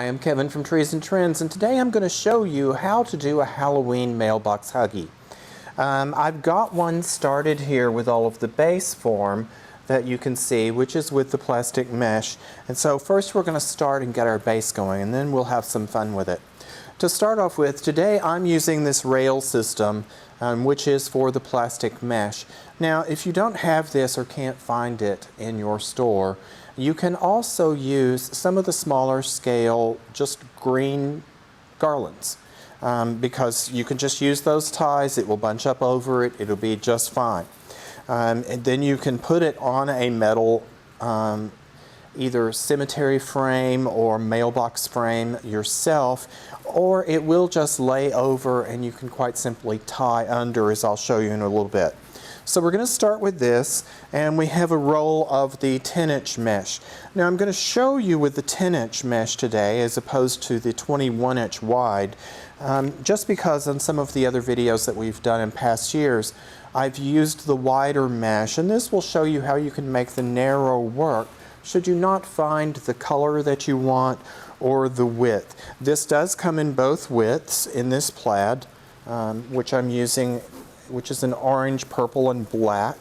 Hi, I'm Kevin from Trees and Trends, and today I'm going to show you how to do a Halloween mailbox huggie. I've got one started here with all of the base form that you can see, which is with the plastic mesh. And so first we're going to start and get our base going, and then we'll have some fun with it. To start off with, today I'm using this rail system, which is for the plastic mesh. Now, if you don't have this or can't find it in your store, you can also use some of the smaller scale, just green garlands, because you can just use those ties. It will bunch up over it. It'll be just fine. And then you can put it on a metal either cemetery frame or mailbox frame yourself, or it will just lay over and you can quite simply tie under, as I'll show you in a little bit. So we're going to start with this, and we have a roll of the 10-inch mesh. Now I'm going to show you with the 10-inch mesh today as opposed to the 21-inch wide, just because on some of the other videos that we've done in past years I've used the wider mesh, and this will show you how you can make the narrow work should you not find the color that you want or the width. This does come in both widths in this plaid, which I'm using, which is an orange, purple, and black.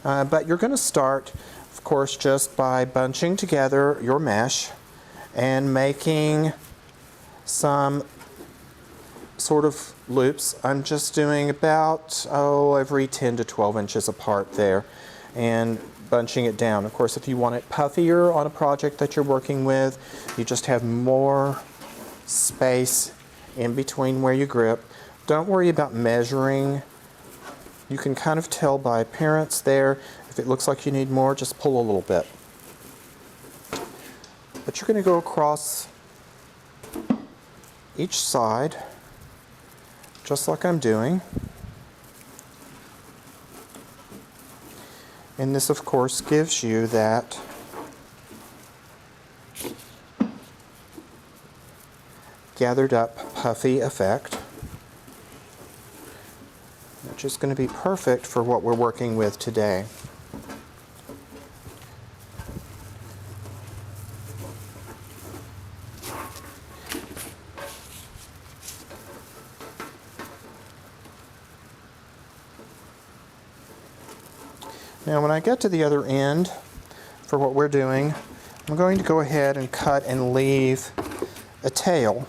But you're going to start, of course, just by bunching together your mesh and making some sort of loops. I'm just doing about, every 10 to 12 inches apart there, and bunching it down. Of course, if you want it puffier on a project that you're working with, you just have more space in between where you grip. Don't worry about measuring. You can kind of tell by appearance there. If it looks like you need more, just pull a little bit. But you're going to go across each side, just like I'm doing. And this, of course, gives you that gathered up puffy effect, which is going to be perfect for what we're working with today. Now when I get to the other end for what we're doing, I'm going to go ahead and cut and leave a tail.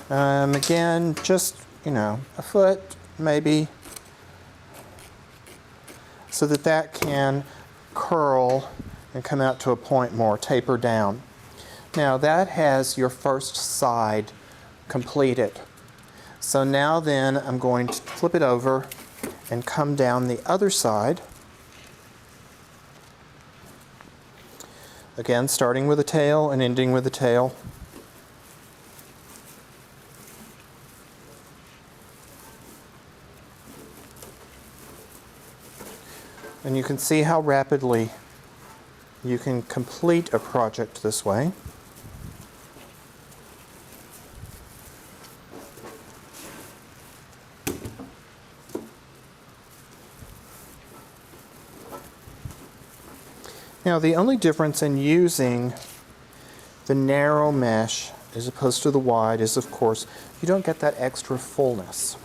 Again, just, a foot maybe, so that that can curl and come out to a point more, taper down. Now that has your first side completed. So now then I'm going to flip it over and come down the other side. Again, starting with a tail and ending with a tail. And you can see how rapidly you can complete a project this way. Now the only difference in using the narrow mesh as opposed to the wide is, of course, you don't get that extra fullness.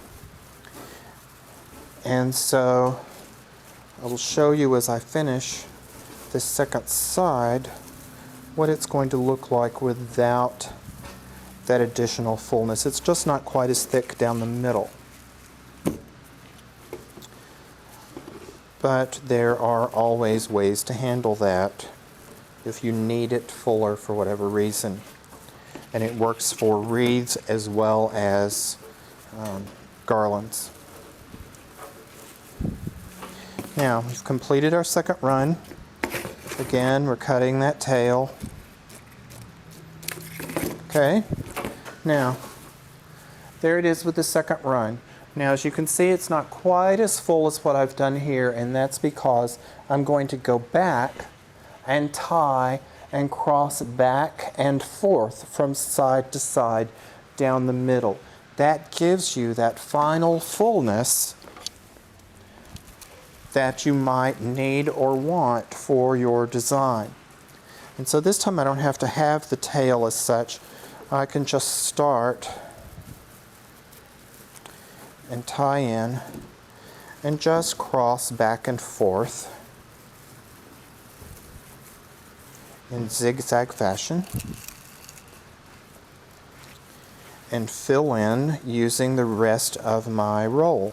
And so I will show you as I finish this second side what it's going to look like without that additional fullness. It's just not quite as thick down the middle. But there are always ways to handle that if you need it fuller for whatever reason. And it works for wreaths as well as garlands. Now, we've completed our second run. Again, we're cutting that tail. Okay, now, there it is with the second run. Now, as you can see, it's not quite as full as what I've done here, and that's because I'm going to go back and tie and cross back and forth from side to side down the middle. That gives you that final fullness that you might need or want for your design. And so this time I don't have to have the tail as such. I can just start and tie in and just cross back and forth in zigzag fashion and fill in using the rest of my roll.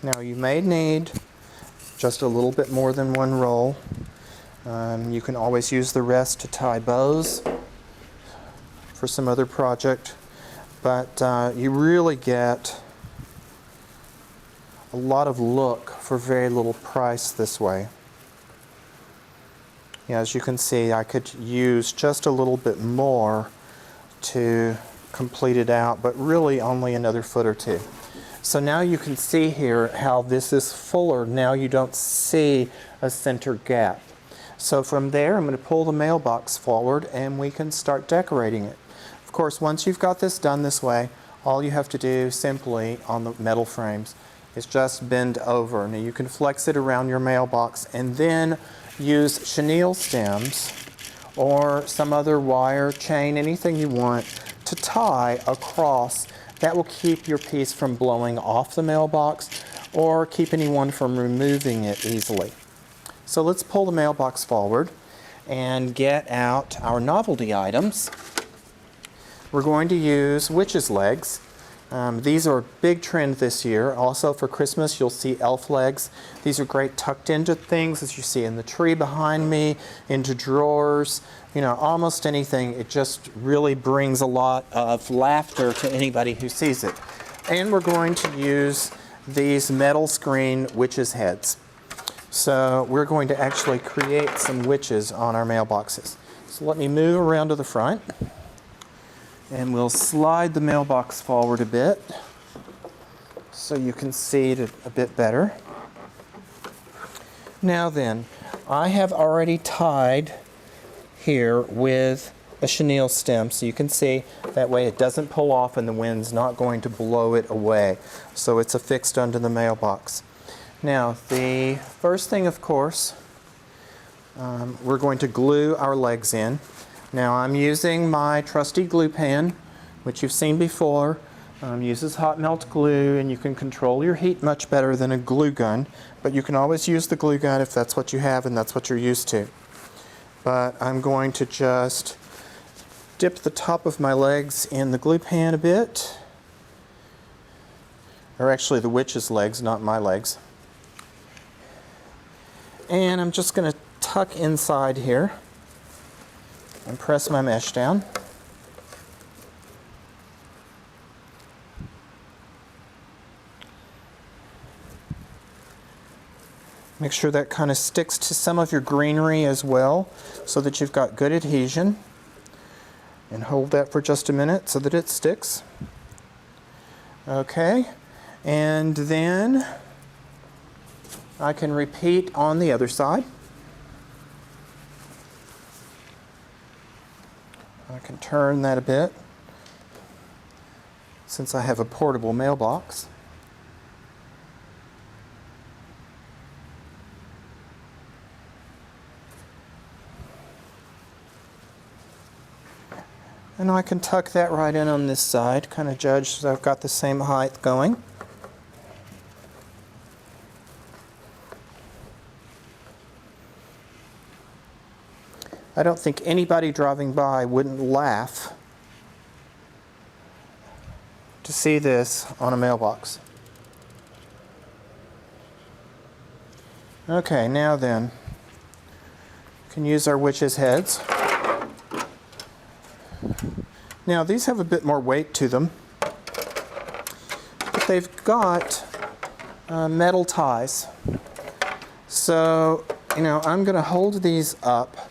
Now you may need just a little bit more than one roll. You can always use the rest to tie bows for some other project, but you really get a lot of look for very little price this way. Yeah, as you can see, I could use just a little bit more to complete it out, but really only another foot or two. So now you can see here how this is fuller. Now you don't see a center gap. So from there, I'm going to pull the mailbox forward and we can start decorating it. Of course, once you've got this done this way, all you have to do simply on the metal frames is just bend over. Now you can flex it around your mailbox and then use chenille stems or some other wire, chain, anything you want to tie across. That will keep your piece from blowing off the mailbox or keep anyone from removing it easily. So let's pull the mailbox forward and get out our novelty items. We're going to use witch's legs. These are a big trend this year. Also for Christmas you'll see elf legs. These are great tucked into things, as you see in the tree behind me, into drawers, you know, almost anything. It just really brings a lot of laughter to anybody who sees it. And we're going to use these metal screen witches' heads. So we're going to actually create some witches on our mailboxes. So let me move around to the front and we'll slide the mailbox forward a bit so you can see it a bit better. Now then, I have already tied here with a chenille stem, so you can see that way it doesn't pull off and the wind's not going to blow it away. So it's affixed under the mailbox. Now, the first thing, of course, we're going to glue our legs in. Now, I'm using my trusty glue pen, which you've seen before. Uses hot melt glue, and you can control your heat much better than a glue gun, but you can always use the glue gun if that's what you have and that's what you're used to. But I'm going to just dip the top of my legs in the glue pan a bit, or actually the witch's legs, not my legs. And I'm just going to tuck inside here and press my mesh down. Make sure that kind of sticks to some of your greenery as well, so that you've got good adhesion. And hold that for just a minute so that it sticks. Okay, and then I can repeat on the other side. I can turn that a bit since I have a portable mailbox. And I can tuck that right in on this side, kind of judge so I've got the same height going. I don't think anybody driving by wouldn't laugh to see this on a mailbox. Okay, now then, we can use our witches' heads. Now these have a bit more weight to them, but they've got metal ties. So, you know, I'm going to hold these up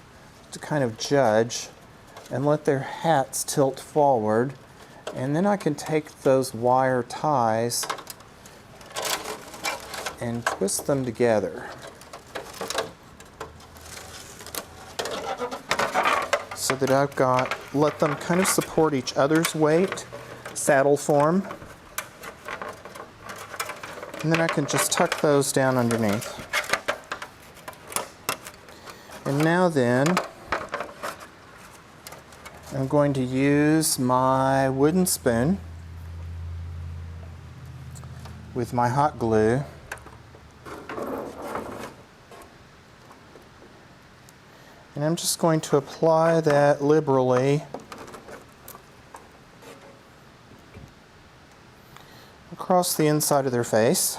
to kind of judge and let their hats tilt forward, and then I can take those wire ties and twist them together so that I've got, let them kind of support each other's weight, saddle form. And then I can just tuck those down underneath. And now then, I'm going to use my wooden spoon with my hot glue and I'm just going to apply that liberally across the inside of their face.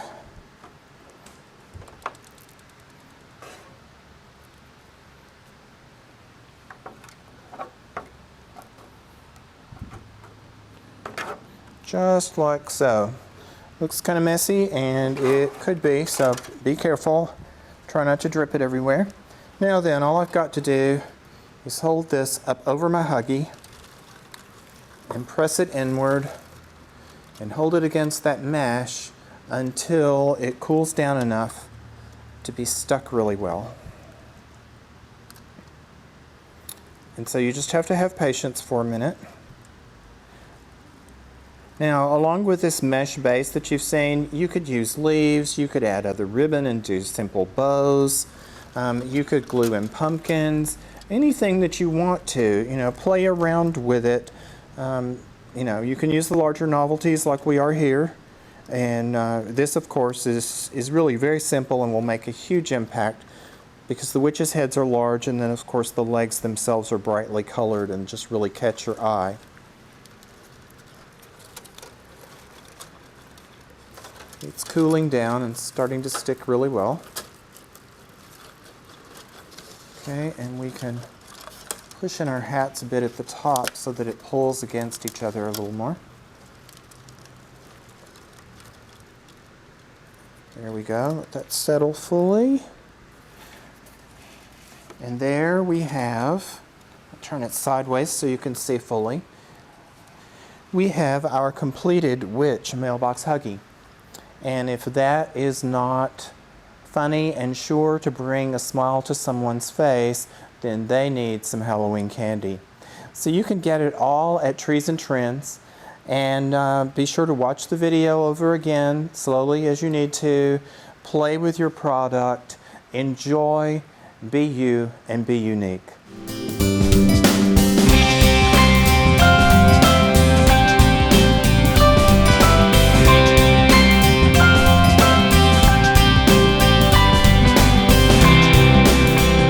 Just like so. Looks kind of messy, and it could be, so be careful. Try not to drip it everywhere. Now then, all I've got to do is hold this up over my Huggie and press it inward and hold it against that mesh until it cools down enough to be stuck really well. And so you just have to have patience for a minute. Now, along with this mesh base that you've seen, you could use leaves, you could add other ribbon and do simple bows, you could glue in pumpkins, anything that you want to, play around with it. You can use the larger novelties like we are here, and this of course is really very simple and will make a huge impact because the witches' heads are large, and then of course the legs themselves are brightly colored and just really catch your eye. It's cooling down and starting to stick really well. Okay, and we can push in our hats a bit at the top so that it pulls against each other a little more. There we go. Let that settle fully. And there we have, I'll turn it sideways so you can see fully. We have our completed witch mailbox Huggie. And if that is not funny and sure to bring a smile to someone's face, then they need some Halloween candy. So you can get it all at Trees and Trends, and be sure to watch the video over again slowly as you need to. Play with your product, enjoy, be you, and be unique.